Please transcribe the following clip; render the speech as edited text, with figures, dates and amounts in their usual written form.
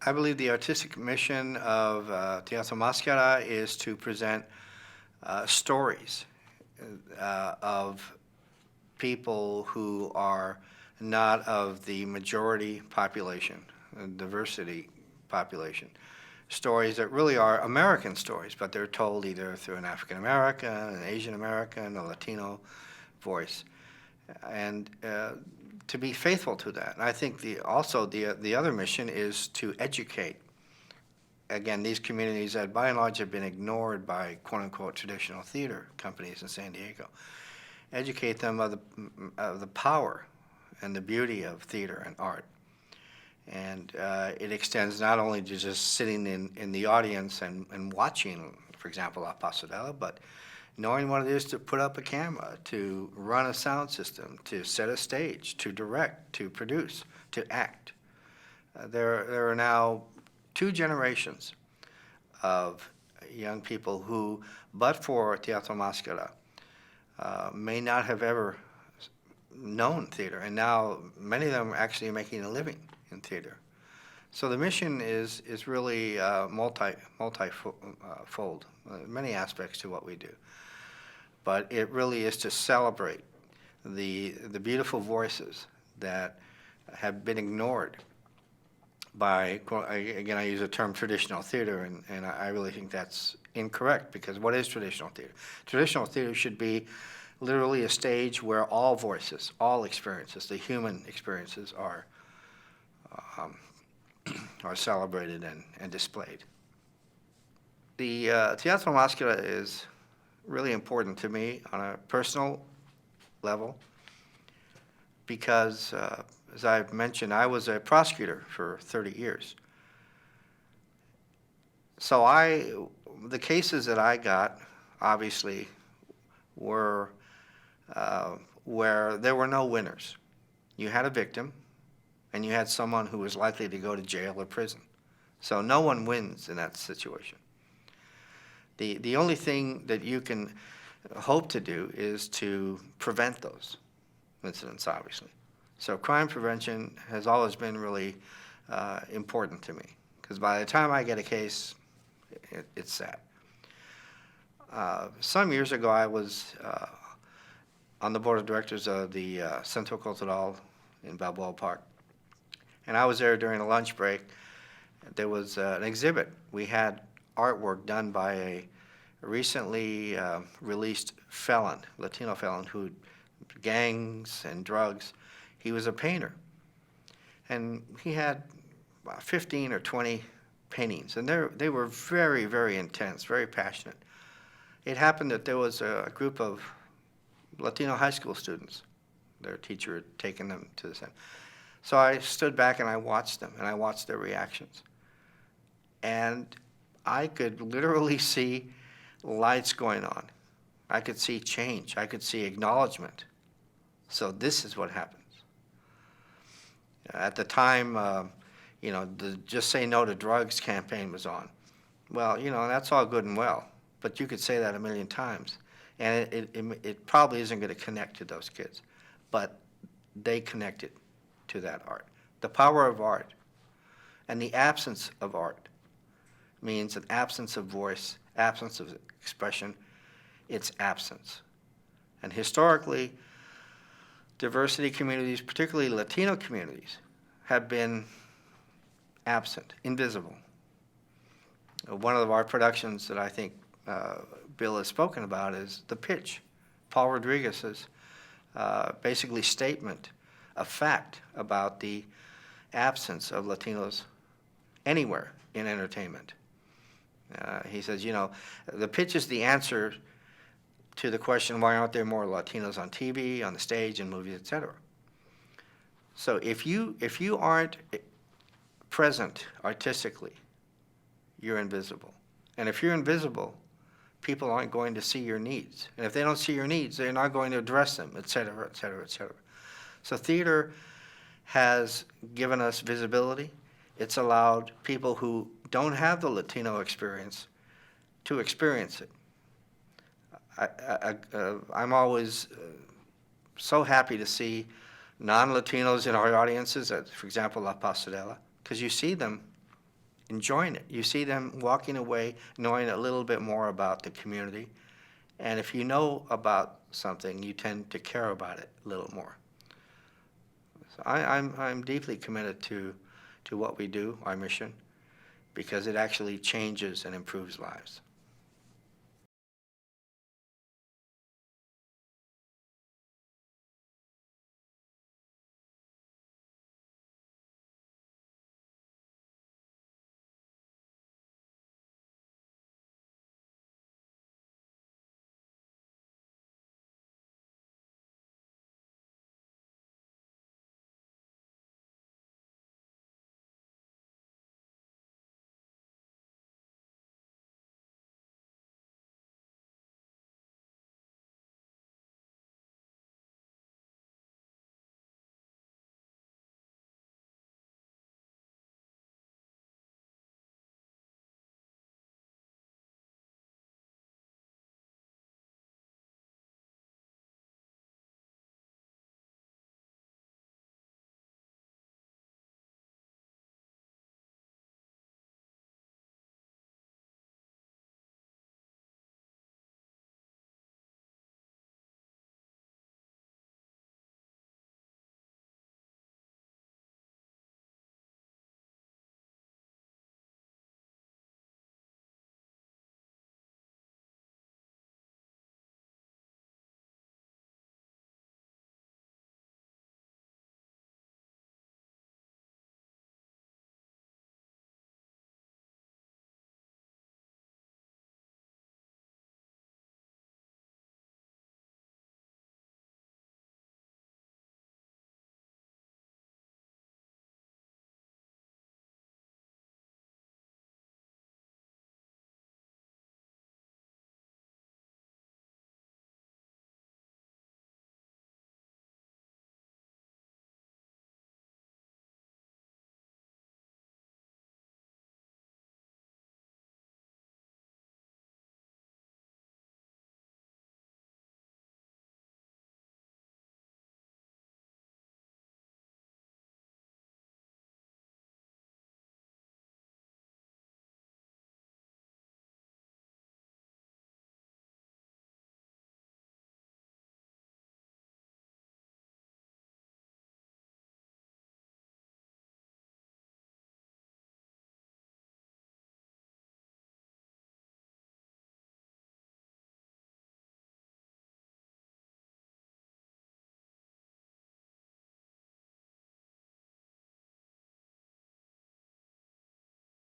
I believe the artistic mission of Teatro Máscara is to present stories of people who are not of the majority population, diversity population. Stories that really are American stories, but they're told either through an African American, an Asian American, a Latino voice, and to be faithful to that. And I think also the other mission is to educate. Again, these communities that by and large have been ignored by quote-unquote traditional theater companies in San Diego. Educate them of the power and the beauty of theater and art. And it extends not only to just sitting in the audience and watching, for example, La Pastorela, but knowing what it is to put up a camera, to run a sound system, to set a stage, to direct, to produce, to act. There are now 2 generations of young people who, but for Teatro Máscara, may not have ever known theater, and now many of them are actually making a living in theater. So the mission is really multi-fold, many aspects to what we do. But it really is to celebrate the beautiful voices that have been ignored by, again, I use the term traditional theater, and I really think that's incorrect, because what is traditional theater? Traditional theater should be literally a stage where all voices, all experiences, the human experiences are celebrated and displayed. The Teatro Máscara is really important to me on a personal level because, as I've mentioned, I was a prosecutor for 30 years. So the cases that I got, obviously, were where there were no winners. You had a victim, and you had someone who was likely to go to jail or prison. So no one wins in that situation. The only thing that you can hope to do is to prevent those incidents, obviously. So crime prevention has always been really important to me, because by the time I get a case, it's sad. Some years ago, I was on the board of directors of the Centro Cultural in Balboa Park. And I was there during a lunch break. There was an exhibit. We had artwork done by a recently released felon, Latino felon, who gangs and drugs. He was a painter. And he had 15 or 20 paintings. And they were very, very intense, very passionate. It happened that there was a group of Latino high school students. Their teacher had taken them to the center. So I stood back and I watched them, and I watched their reactions. And I could literally see lights going on. I could see change. I could see acknowledgement. So this is what happens. At the time, the Just Say No to Drugs campaign was on. Well, that's all good and well, but you could say that a million times, and it probably isn't going to connect to those kids, but they connected to that art. The power of art and the absence of art means an absence of voice, absence of expression, it's absence. And historically, diversity communities, particularly Latino communities, have been absent, invisible. One of our productions that I think Bill has spoken about is The Pitch, Paul Rodriguez's basically statement of fact about the absence of Latinos anywhere in entertainment. He says, the pitch is the answer to the question, why aren't there more Latinos on TV, on the stage, in movies, etc. So if you aren't present artistically, you're invisible. And if you're invisible, people aren't going to see your needs. And if they don't see your needs, they're not going to address them, et cetera, et cetera, et cetera. So theater has given us visibility. It's allowed people who don't have the Latino experience to experience it. I'm always so happy to see non-Latinos in our audiences, at, for example, La Pastorela, because you see them enjoying it. You see them walking away knowing a little bit more about the community. And if you know about something, you tend to care about it a little more. So I'm deeply committed to what we do, our mission, because it actually changes and improves lives.